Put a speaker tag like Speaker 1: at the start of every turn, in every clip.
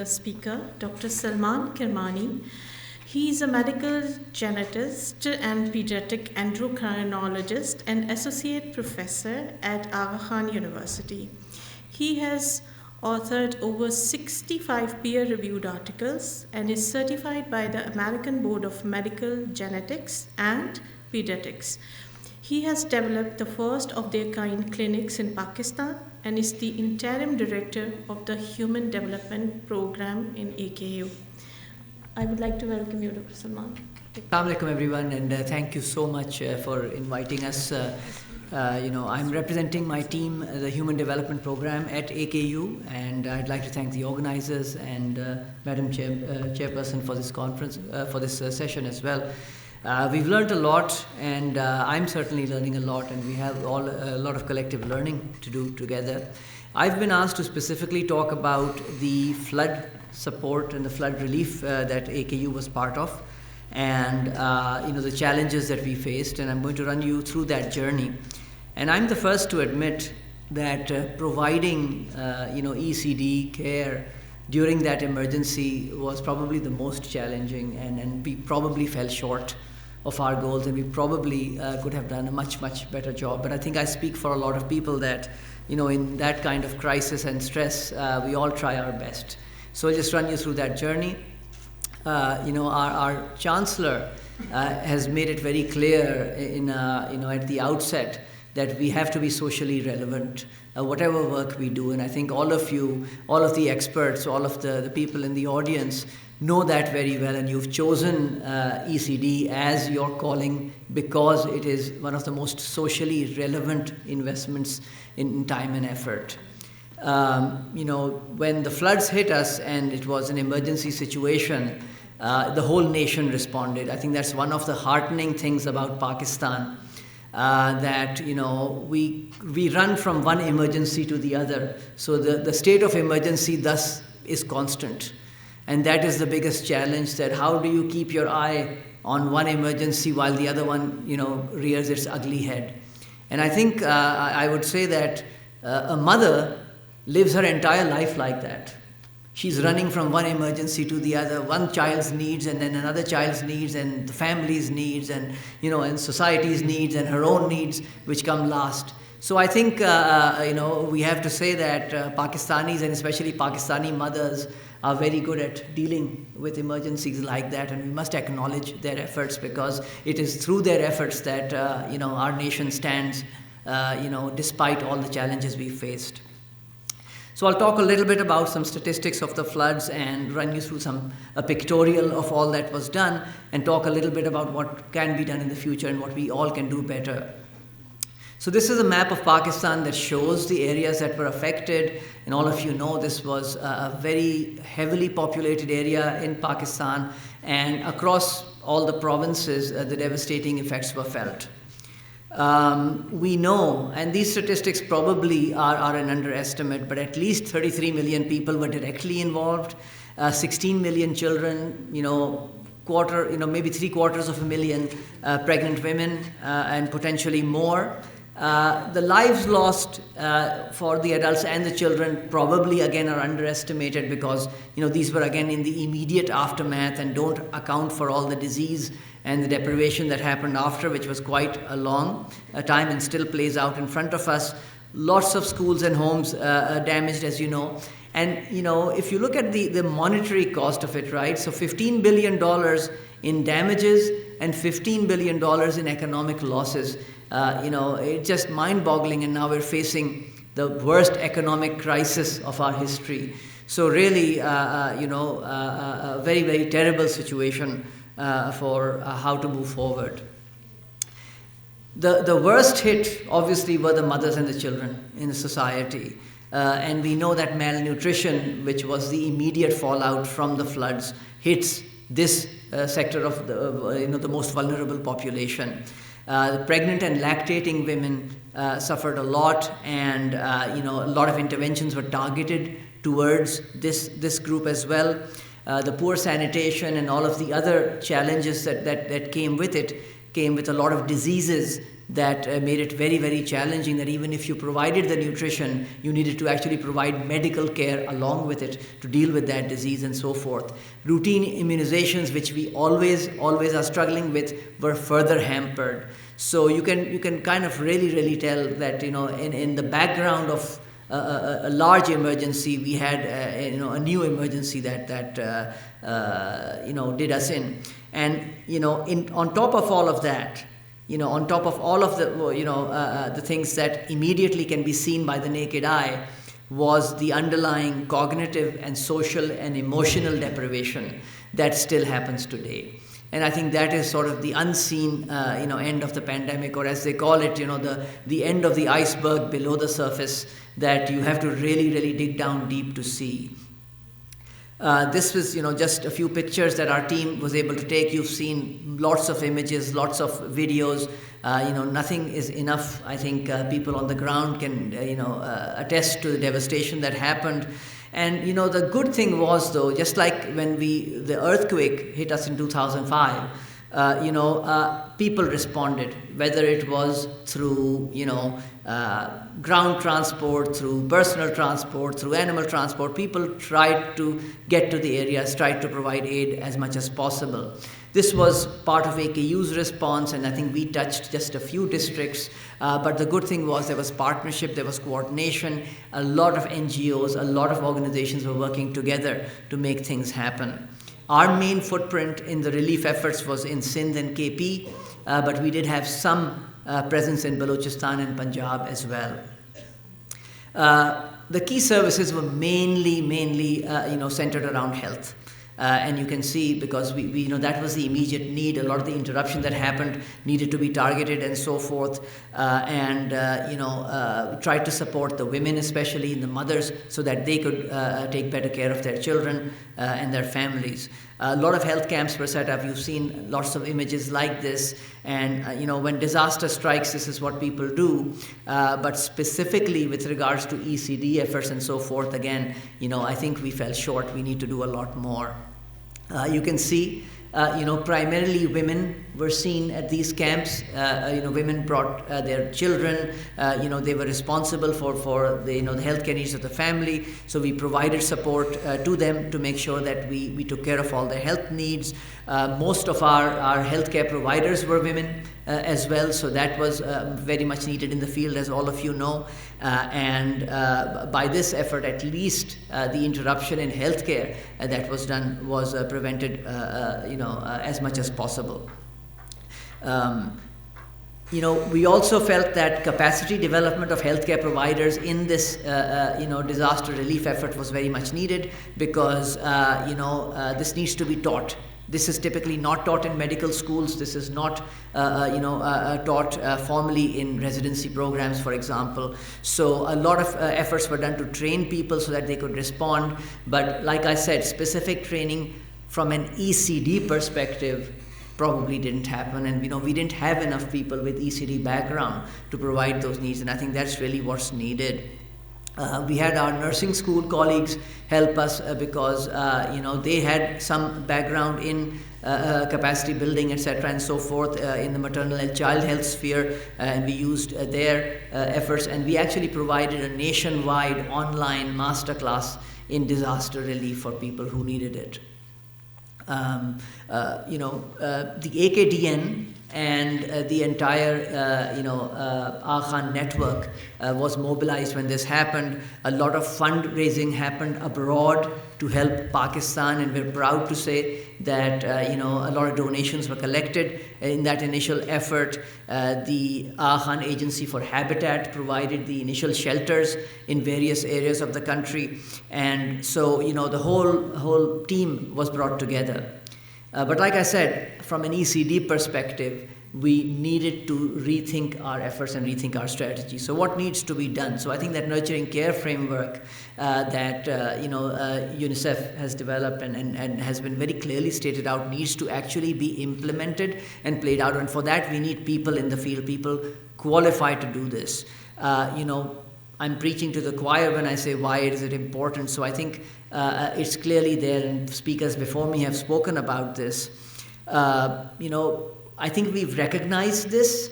Speaker 1: speaker, Dr. Salman Kirmani. He is a medical genetist and pediatric endocrinologist and associate professor at Aga Khan University. He has authored over 65 peer-reviewed articles and is certified by the American Board of Medical Genetics and Pediatrics. He has developed the first of their kind clinics in Pakistan and is the interim director of the Human Development Program in AIOU. I would like to welcome you, Dr. Salman.
Speaker 2: Assalamu alaikum everyone, and thank you so much for inviting us. I'm representing my team, the Human Development Program at AIOU, and I'd like to thank the organizers and Madam Chairperson for this conference, for this session as well. We've learned a lot, and I'm certainly learning a lot, and we have a lot of collective learning to do together. I've been asked to specifically talk about the flood support and the flood relief that AIOU was part of, and the challenges that we faced, and I'm going to run you through that journey. And I'm the first to admit that providing ECD care during that emergency was probably the most challenging, and we probably fell short of our goals, and we probably could have done a much better job. But I think I speak for a lot of people that in that kind of crisis and stress, we all try our best. So I'll just run you through that journey. Our chancellor has made it very clear at the outset that we have to be socially relevant, whatever work we do. And I think all of you, all of the experts, all of the people in the audience know that very well, and you've chosen ECD as your calling because it is one of the most socially relevant investments in time and effort. When the floods hit us and it was an emergency situation, the whole nation responded. I think that's one of the heartening things about Pakistan, that we run from one emergency to the other. So the state of emergency thus is constant. And that is the biggest challenge, that how do you keep your eye on one emergency while the other one rears its ugly head. And I think I would say that a mother lives her entire life like that. She's running from one emergency to the other, one child's needs and then another child's needs and the family's needs and and society's needs and her own needs, which come last. So I think we have to say that Pakistanis, and especially Pakistani mothers, are very good at dealing with emergencies like that, and we must acknowledge their efforts, because it is through their efforts that our nation stands despite all the challenges we faced. So I'll talk a little bit about some statistics of the floods and run you through a pictorial of all that was done, and talk a little bit about what can be done in the future and what we all can do better. So this is a map of Pakistan that shows the areas that were affected, and all of you know this was a very heavily populated area in Pakistan, and across all the provinces the devastating effects were felt. We know, and these statistics probably are an underestimate, but at least 33 million people were directly involved, 16 million children, maybe 750,000 pregnant women, and potentially more. The lives lost for the adults and the children probably again are underestimated, because these were again in the immediate aftermath and don't account for all the disease and the deprivation that happened after, which was quite a long time and still plays out in front of us. Lots of schools and homes damaged, as you know. And if you look at the monetary cost of it, right? So $15 billion in damages and $15 billion in economic losses. It's just mind-boggling, and now we're facing the worst economic crisis of our history. So really, a very, very terrible situation for how to move forward. The worst hit, obviously, were the mothers and the children in the society. And we know that malnutrition, which was the immediate fallout from the floods, hits this sector of the most vulnerable population. The pregnant and lactating women suffered a lot, and a lot of interventions were targeted towards this group as well. The poor sanitation and all of the other challenges that came with it came with a lot of diseases that made it very, very challenging, that even if you provided the nutrition, you needed to actually provide medical care along with it to deal with that disease and so forth. Routine immunizations, which we always are struggling with, were further hampered. So you can kind of really tell that, in the background of a large emergency, we had a new emergency that did us in. And on top of all of that, on top of all of the things that immediately can be seen by the naked eye, was the underlying cognitive and social and emotional deprivation that still happens today. And I think that is sort of the unseen, end of the pandemic, or as they call it, the end of the iceberg below the surface that you have to really dig down deep to see. This was, just a few pictures that our team was able to take. You've seen lots of images, lots of videos. Nothing is enough. I think people on the ground can, attest to the devastation that happened. And, the good thing was, though, just like when the earthquake hit us in 2005, people responded, whether it was through, ground transport, through personal transport, through animal transport. People tried to get to the areas, tried to provide aid as much as possible. This was part of AIOU's response, and I think we touched just a few districts. But the good thing was there was partnership, there was coordination. A lot of NGOs, a lot of organizations were working together to make things happen. Our main footprint in the relief efforts was in Sindh and KP, but we did have some presence in Balochistan and Punjab as well. The key services were mainly centered around health. And you can see, because we that was the immediate need. A lot of the interruption that happened needed to be targeted and so forth, tried to support the women, especially the mothers, so that they could take better care of their children and their families. A lot of health camps were set up. You've seen lots of images like this, and when disaster strikes, this is what people do. But specifically with regards to ECD efforts and so forth, again, I think we fell short. We need to do a lot more. You can see, primarily women were seen at these camps. Women brought their children. They were responsible for the healthcare needs of the family. So we provided support to them to make sure that we took care of all their health needs. Most of our healthcare providers were women as well, so that was very much needed in the field, as all of you know. And by this effort, at least the interruption in healthcare that was done was prevented, as much as possible. We also felt that capacity development of healthcare providers in this, disaster relief effort was very much needed, because, this needs to be taught. This is typically not taught in medical schools. This is not, taught formally in residency programs, for example. So a lot of efforts were done to train people so that they could respond. But like I said, specific training from an ECD perspective probably didn't happen. And, we didn't have enough people with ECD background to provide those needs. And I think that's really what's needed. We had our nursing school colleagues help us because, they had some background in capacity building, etc., and so forth in the maternal and child health sphere, and we used their efforts, and we actually provided a nationwide online masterclass in disaster relief for people who needed it. The AKDN and the entire, Khan network was mobilized when this happened. A lot of fundraising happened abroad to help Pakistan, and we're proud to say that, a lot of donations were collected in that initial effort. The Khan Agency for Habitat provided the initial shelters in various areas of the country. And so, the whole team was brought together. But like I said, from an ECD perspective, we needed to rethink our efforts and rethink our strategy. So what needs to be done? So I think that nurturing care framework that UNICEF has developed and has been very clearly stated out needs to actually be implemented and played out. And for that, we need people in the field, people qualified to do this. I'm preaching to the choir when I say why is it important. So I think it's clearly there, and speakers before me have spoken about this. I think we've recognized this,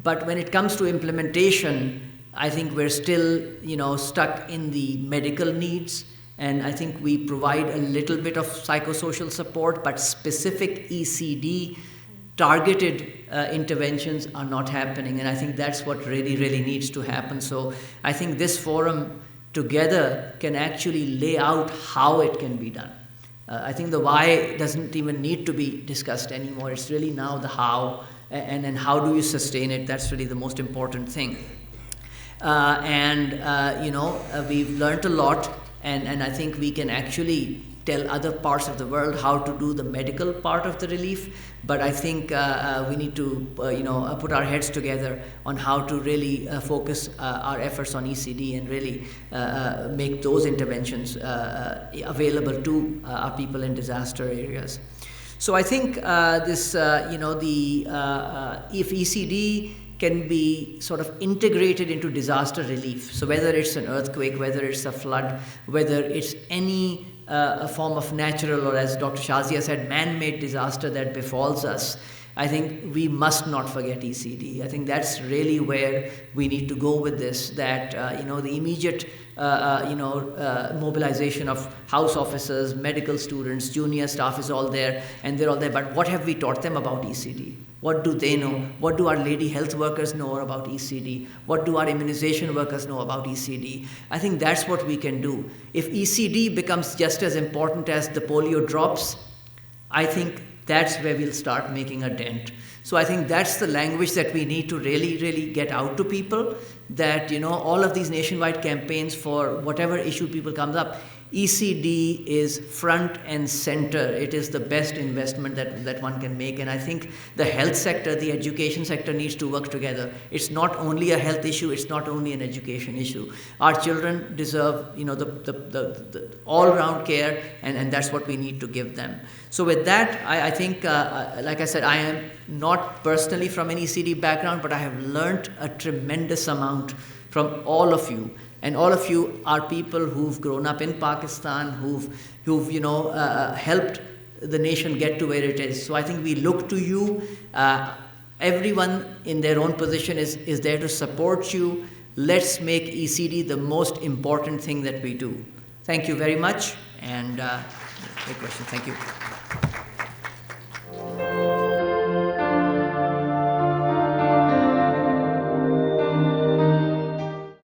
Speaker 2: But when it comes to implementation, I think we're still, stuck in the medical needs. And I think we provide a little bit of psychosocial support, but specific ECD targeted interventions are not happening. And I think that's what really, really needs to happen. So I think this forum together can actually lay out how it can be done. I think the why doesn't even need to be discussed anymore. It's really now the how, and how do you sustain it. That's really the most important thing. We've learned a lot, and I think we can actually tell other parts of the world how to do the medical part of the relief. But I think we need to, put our heads together on how to really focus our efforts on ECD and really make those interventions available to our people in disaster areas. So I think if ECD can be sort of integrated into disaster relief, so whether it's an earthquake, whether it's a flood, whether it's any a form of natural, or as Dr. Shazia said, man-made disaster that befalls us, I think we must not forget ECD. I think that's really where we need to go with this, that, the immediate, mobilization of house officers, medical students, junior staff is all there, and they're all there. But what have we taught them about ECD? What do they know? What do our lady health workers know about ECD? What do our immunization workers know about ECD? I think that's what we can do. If ECD becomes just as important as the polio drops, I think that's where we'll start making a dent. So I think that's the language that we need to really, really get out to people, that, all of these nationwide campaigns for whatever issue people comes up, ECD is front and center. It is the best investment that one can make. And I think the health sector, the education sector needs to work together. It's not only a health issue, it's not only an education issue. Our children deserve, the all-round care, and that's what we need to give them. So with that, I think, like I said, I am not personally from an ECD background, but I have learned a tremendous amount from all of you. And all of you are people who've grown up in Pakistan, who've helped the nation get to where it is. So I think we look to you. Everyone in their own position is there to support you. Let's make ECD the most important thing that we do. Thank you very much. And great question. Thank you.